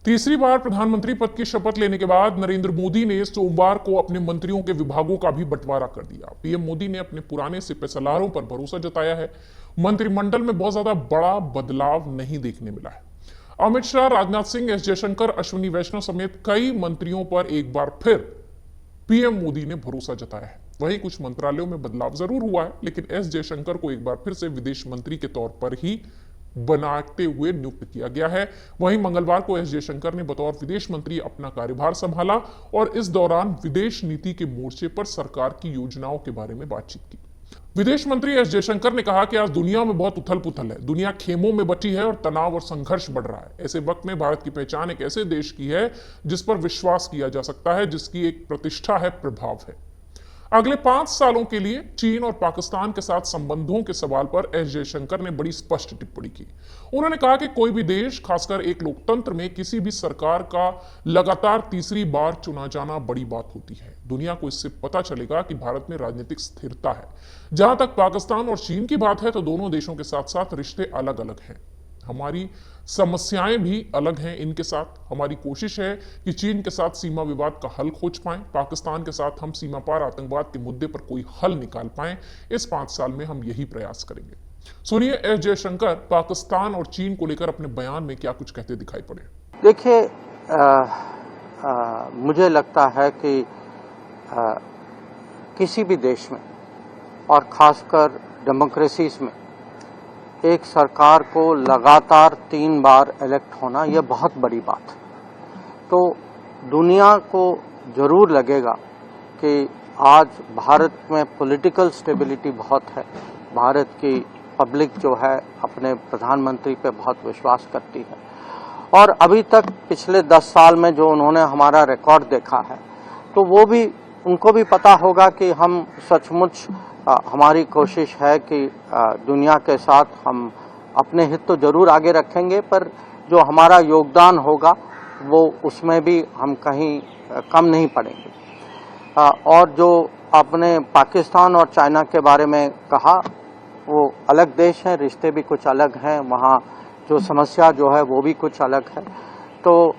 तीसरी बार प्रधानमंत्री पद की शपथ लेने के बाद नरेंद्र मोदी ने सोमवार को अपने मंत्रियों के विभागों का भी बंटवारा कर दिया। पीएम मोदी ने अपने पुराने सिपह सलारों पर भरोसा जताया है। मंत्रिमंडल में बहुत ज्यादा बड़ा बदलाव नहीं देखने मिला है। अमित शाह, राजनाथ सिंह, एस जयशंकर, अश्विनी वैष्णव समेत कई मंत्रियों पर एक बार फिर पीएम मोदी ने भरोसा जताया है। वहीं कुछ मंत्रालयों में बदलाव जरूर हुआ है, लेकिन एस जयशंकर को एक बार फिर से विदेश मंत्री के तौर पर ही बनाते हुए नियुक्त किया गया है। वहीं मंगलवार को एस जयशंकर ने बतौर विदेश मंत्री अपना कार्यभार संभाला और इस दौरान विदेश नीति के मोर्चे पर सरकार की योजनाओं के बारे में बातचीत की। विदेश मंत्री एस जयशंकर ने कहा कि आज दुनिया में बहुत उथल पुथल है, दुनिया खेमों में बटी है और तनाव और संघर्ष बढ़ रहा है। ऐसे वक्त में भारत की पहचान एक ऐसे देश की है जिस पर विश्वास किया जा सकता है, जिसकी एक प्रतिष्ठा है, प्रभाव है। अगले 5 सालों के लिए चीन और पाकिस्तान के साथ संबंधों के सवाल पर एस जयशंकर ने बड़ी स्पष्ट टिप्पणी की। उन्होंने कहा कि कोई भी देश, खासकर एक लोकतंत्र में किसी भी सरकार का लगातार तीसरी बार चुना जाना बड़ी बात होती है। दुनिया को इससे पता चलेगा कि भारत में राजनीतिक स्थिरता है। जहां तक पाकिस्तान और चीन की बात है तो दोनों देशों के साथ साथ रिश्ते अलग अलग हैं। हमारी समस्याएं भी अलग हैं इनके साथ। हमारी कोशिश है कि चीन के साथ सीमा विवाद का हल खोज पाएं, पाकिस्तान के साथ हम सीमा पार आतंकवाद के मुद्दे पर कोई हल निकाल पाएं। इस 5 साल में हम यही प्रयास करेंगे। सुनिए एस जयशंकर पाकिस्तान और चीन को लेकर अपने बयान में क्या कुछ कहते दिखाई पड़े। देखिए, मुझे लगता है कि किसी भी देश में और खासकर डेमोक्रेसीज में एक सरकार को लगातार 3 बार इलेक्ट होना यह बहुत बड़ी बात है। तो दुनिया को जरूर लगेगा कि आज भारत में पॉलिटिकल स्टेबिलिटी बहुत है। भारत की पब्लिक जो है अपने प्रधानमंत्री पे बहुत विश्वास करती है और अभी तक पिछले 10 साल में जो उन्होंने हमारा रिकॉर्ड देखा है तो वो भी उनको भी पता होगा कि हम सचमुच हमारी कोशिश है कि दुनिया के साथ हम अपने हित तो जरूर आगे रखेंगे, पर जो हमारा योगदान होगा वो उसमें भी हम कहीं कम नहीं पड़ेंगे। और जो आपने पाकिस्तान और चाइना के बारे में कहा, वो अलग देश हैं, रिश्ते भी कुछ अलग हैं, वहाँ जो समस्या जो है वो भी कुछ अलग है। तो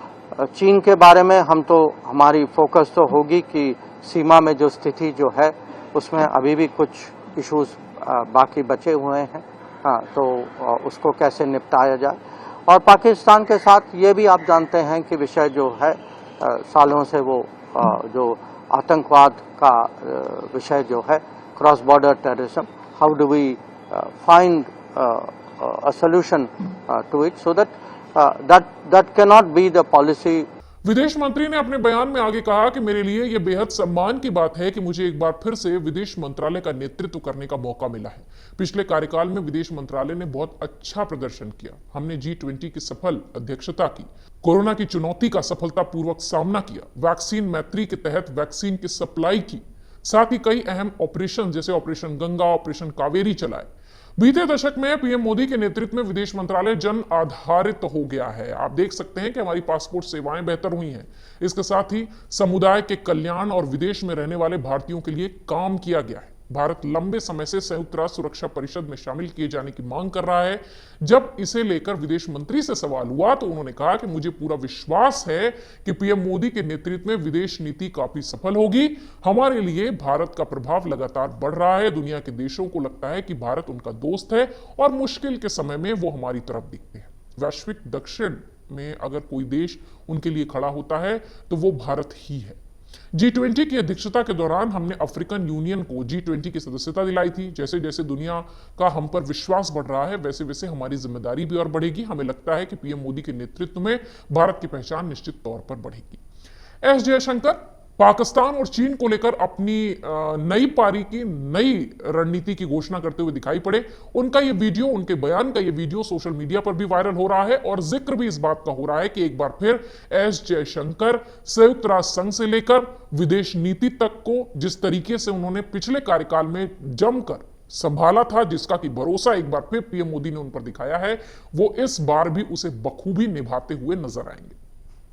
चीन के बारे में हम तो हमारी फोकस तो होगी कि सीमा में जो स्थिति जो है उसमें अभी भी कुछ इश्यूज बाकी बचे हुए हैं, तो उसको कैसे निपटाया जाए। और पाकिस्तान के साथ ये भी आप जानते हैं कि विषय जो है सालों से वो जो आतंकवाद का विषय जो है, cross border terrorism, how do we find a solution to it so that cannot be the policy। विदेश मंत्री ने अपने बयान में आगे कहा कि मेरे लिए यह बेहद सम्मान की बात है कि मुझे एक बार फिर से विदेश मंत्रालय का नेतृत्व करने का मौका मिला है। पिछले कार्यकाल में विदेश मंत्रालय ने बहुत अच्छा प्रदर्शन किया। हमने G20 की सफल अध्यक्षता की, कोरोना की चुनौती का सफलतापूर्वक सामना किया, वैक्सीन मैत्री के तहत वैक्सीन की सप्लाई की, साथ ही कई अहम ऑपरेशन जैसे ऑपरेशन गंगा, ऑपरेशन कावेरी चलाए। बीते दशक में पीएम मोदी के नेतृत्व में विदेश मंत्रालय जन आधारित हो गया है। आप देख सकते हैं कि हमारी पासपोर्ट सेवाएं बेहतर हुई हैं। इसके साथ ही समुदाय के कल्याण और विदेश में रहने वाले भारतीयों के लिए काम किया गया है। भारत लंबे समय से संयुक्त राष्ट्र सुरक्षा परिषद में शामिल किए जाने की मांग कर रहा है। जब इसे लेकर विदेश मंत्री से सवाल हुआ तो उन्होंने कहा कि मुझे पूरा विश्वास है कि पीएम मोदी के नेतृत्व में विदेश नीति काफी सफल होगी। हमारे लिए भारत का प्रभाव लगातार बढ़ रहा है। दुनिया के देशों को लगता है कि भारत उनका दोस्त है और मुश्किल के समय में वो हमारी तरफ दिखते हैं। वैश्विक दक्षिण में अगर कोई देश उनके लिए खड़ा होता है तो वो भारत ही है। G20 की अध्यक्षता के दौरान हमने अफ्रीकन यूनियन को G20 की सदस्यता दिलाई थी। जैसे जैसे दुनिया का हम पर विश्वास बढ़ रहा है वैसे वैसे हमारी जिम्मेदारी भी और बढ़ेगी। हमें लगता है कि पीएम मोदी के नेतृत्व में भारत की पहचान निश्चित तौर पर बढ़ेगी। एस जयशंकर पाकिस्तान और चीन को लेकर अपनी नई पारी की नई रणनीति की घोषणा करते हुए दिखाई पड़े। उनका ये वीडियो, उनके बयान का ये वीडियो सोशल मीडिया पर भी वायरल हो रहा है और जिक्र भी इस बात का हो रहा है कि एक बार फिर एस जयशंकर संयुक्त राष्ट्र संघ से लेकर विदेश नीति तक को जिस तरीके से उन्होंने पिछले कार्यकाल में जमकर संभाला था, जिसका कि भरोसा एक बार फिर पीएम मोदी ने उन पर दिखाया है, वो इस बार भी उसे बखूबी निभाते हुए नजर आएंगे।